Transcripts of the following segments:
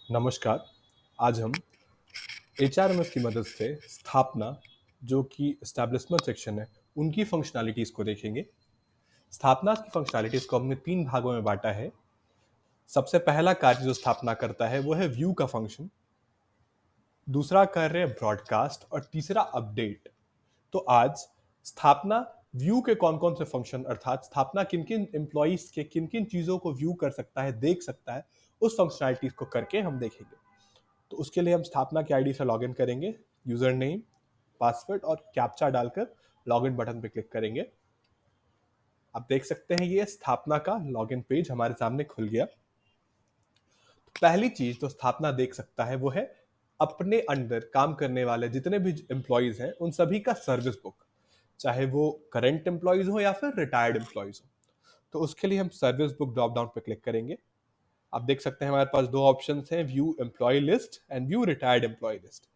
नमस्कार। आज हम एचआरएमएस की मदद से स्थापना जो कि एस्टैब्लिशमेंट सेक्शन है उनकी फंक्शनैलिटीज़ को देखेंगे। स्थापना की फंक्शनैलिटीज़ को हमने 3 भागों में बाँटा है। सबसे पहला कार्य जो स्थापना करता है वो है व्यू का फंक्शन, दूसरा कार्य है ब्रॉडकास्ट और तीसरा अपडेट। तो आज स्थापना व्यू के कौन-कौन से फंक्शन अर्थात स्थापना किन-किन एम्प्लॉइज़ के किन-किन चीज़ों को व्यू कर सकता है, देख सकता है, उस फंक्शनैलिटीज़ को करके हम देखेंगे। तो उसके लिए हम स्थापना के आईडी से लॉगिन करेंगे, यूजर नेम, पासवर्ड और कैप्चा डालकर लॉगिन बटन पर क्लिक करेंगे। आप देख सकते हैं ये स्थापना का लॉगिन पेज हमारे सामने खुल गया। पहली चीज जो स्थापना देख सकता है वो है अपने अंडर काम करने वाले जितने भी एम्प्लॉयज हैं उन सभी का सर्विस बुक, चाहे वो करंट एम्प्लॉयज हो या फिर रिटायर्ड एम्प्लॉयज हो। तो उसके लिए हम सर्विस बुक ड्रॉप डाउन पर क्लिक करेंगे। आप देख सकते हैं हमारे पास दो ऑप्शन हैं, view employ list and view retired employ list.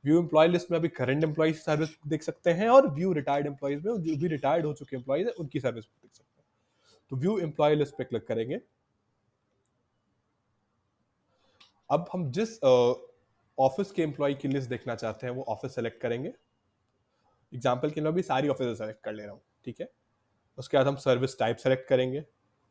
View employ list में अभी करंट एम्प्लॉय सर्विस देख सकते हैं और व्यू रिटायर्ड एम्प्लॉयज में जो भी रिटायर्ड हो चुके एम्प्लॉयज हैं उनकी सर्विस देख सकते हैं। तो व्यू एम्प्लॉय लिस्ट पे क्लिक करेंगे। अब हम जिस ऑफिस के एम्प्लॉय की लिस्ट देखना चाहते हैं वो ऑफिस सेलेक्ट करेंगे। एग्जाम्पल के लिए मैं भी सारी ऑफिस सेलेक्ट कर ले रहा हूँ, ठीक है। उसके बाद हम सर्विस टाइप सेलेक्ट करेंगे,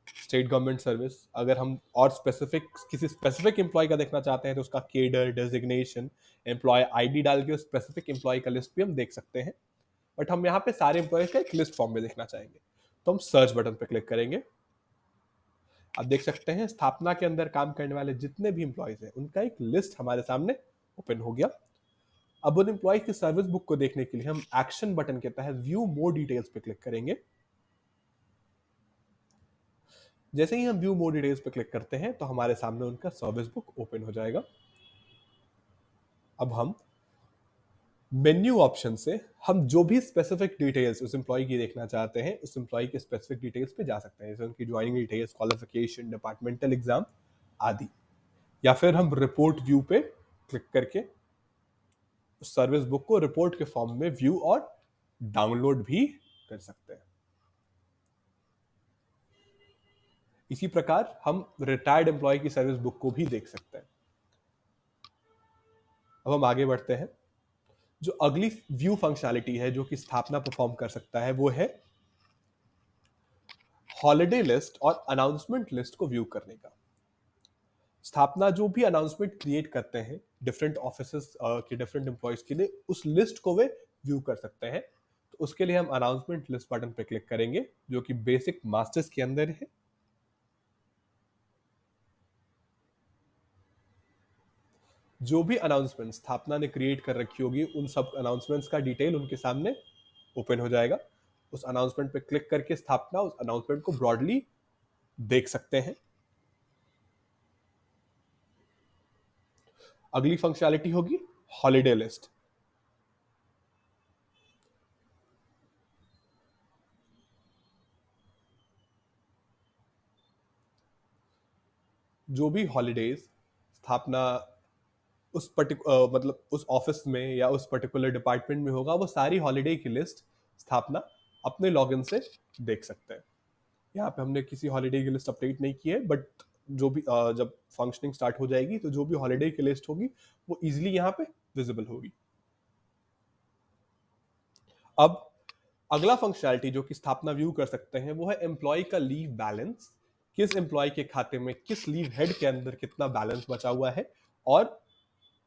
स्टेट गवर्नमेंट सर्विस। अगर हम और स्पेसिफिक किसी स्पेसिफिक एम्प्लॉय का देखना चाहते हैं तो उसका केडर, डेजिग्नेशन, एम्प्लॉय आईडी डाल के उस स्पेसिफिक एम्प्लॉय का लिस्ट भी हम देख सकते हैं। बट हम यहाँ पे सारे एम्प्लॉयज का एक लिस्ट फॉर्म में देखना चाहेंगे, तो हम सर्च बटन पर क्लिक करेंगे। आप देख सकते हैं स्थापना के अंदर काम करने वाले जितने भी एम्प्लॉयज हैं उनका एक लिस्ट हमारे सामने ओपन हो गया। अब उन एम्प्लॉय की सर्विस बुक को देखने के लिए हम एक्शन बटन के तहत व्यू मोर डिटेल्स पे क्लिक करेंगे। जैसे ही हम व्यू मोर डिटेल्स पे क्लिक करते हैं तो हमारे सामने उनका सर्विस बुक ओपन हो जाएगा। अब हम मेन्यू ऑप्शन से हम जो भी स्पेसिफिक डिटेल्स उस एम्प्लॉय की देखना चाहते हैं उस एम्प्लॉय के स्पेसिफिक डिटेल्स पे जा सकते हैं, जैसे उनकी joining details, qualification, departmental exam आदि। या फिर हम रिपोर्ट व्यू पे क्लिक करके उस सर्विस बुक को रिपोर्ट के फॉर्म में व्यू और डाउनलोड भी कर सकते हैं। इसी प्रकार हम रिटायर्ड एम्प्लॉय की सर्विस बुक को भी देख सकते हैं। अब हम आगे बढ़ते हैं। जो अगली व्यू फंक्शनैलिटी है जो कि स्थापना परफॉर्म कर सकता है वो है हॉलिडे लिस्ट और अनाउंसमेंट लिस्ट को व्यू करने का। स्थापना जो भी अनाउंसमेंट क्रिएट करते हैं डिफरेंट ऑफिसेस के डिफरेंट एम्प्लॉयज के लिए उस लिस्ट को वे व्यू कर सकते हैं। तो उसके लिए हम अनाउंसमेंट लिस्ट बटन पर क्लिक करेंगे जो कि बेसिक मास्टर्स के अंदर है। जो भी अनाउंसमेंट स्थापना ने क्रिएट कर रखी होगी उन सब अनाउंसमेंट्स का डिटेल उनके सामने ओपन हो जाएगा। उस अनाउंसमेंट पे क्लिक करके स्थापना उस अनाउंसमेंट को ब्रॉडली देख सकते हैं। अगली फंक्शनैलिटी होगी हॉलिडे लिस्ट। जो भी हॉलीडेज स्थापना मतलब उस ऑफिस में या उस पर्टिकुलर डिपार्टमेंट में होगा वो सारी हॉलीडे की लिस्ट स्थापना अपने लॉगिन से देख सकते हैं। यहाँ पे हमने किसी हॉलीडे की लिस्ट अपडेट नहीं की है, बट जो भी जब फंक्शनिंग स्टार्ट हो जाएगी तो जो भी हॉलीडे की लिस्ट होगी वो इजीली यहाँ पे विजिबल होगी। अब अगला फंक्शनैलिटी जो कि स्थापना व्यू कर सकते हैं वो है एम्प्लॉय का लीव बैलेंस। किस एम्प्लॉय के खाते में किस लीव हेड के अंदर कितना बैलेंस बचा हुआ है और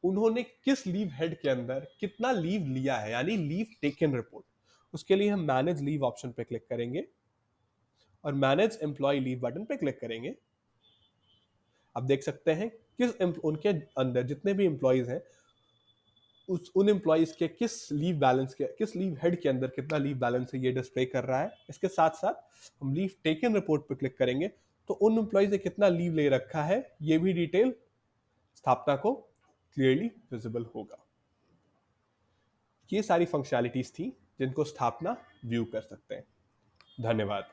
उन्होंने किस लीव हेड के अंदर कितना लीव लिया है, यानी लीव टेकन रिपोर्ट। उसके लिए हम मैनेज लीव ऑप्शन पे क्लिक करेंगे और मैनेज एम्प्लॉय लीव बटन पे क्लिक करेंगे। आप देख सकते हैं उनके अंदर जितने भी एम्प्लॉयज हैं उन एम्प्लॉयज के किस लीव हेड के अंदर कितना लीव बैलेंस है ये डिस्प्ले कर रहा है। इसके साथ साथ हम लीव टेकन रिपोर्ट पे क्लिक करेंगे तो उन एम्प्लॉयज ने कितना लीव ले रखा है ये भी डिटेल स्थापना को क्लियरली विजिबल होगा। ये सारी फंक्शनैलिटीज थी जिनको स्थापना व्यू कर सकते हैं। धन्यवाद।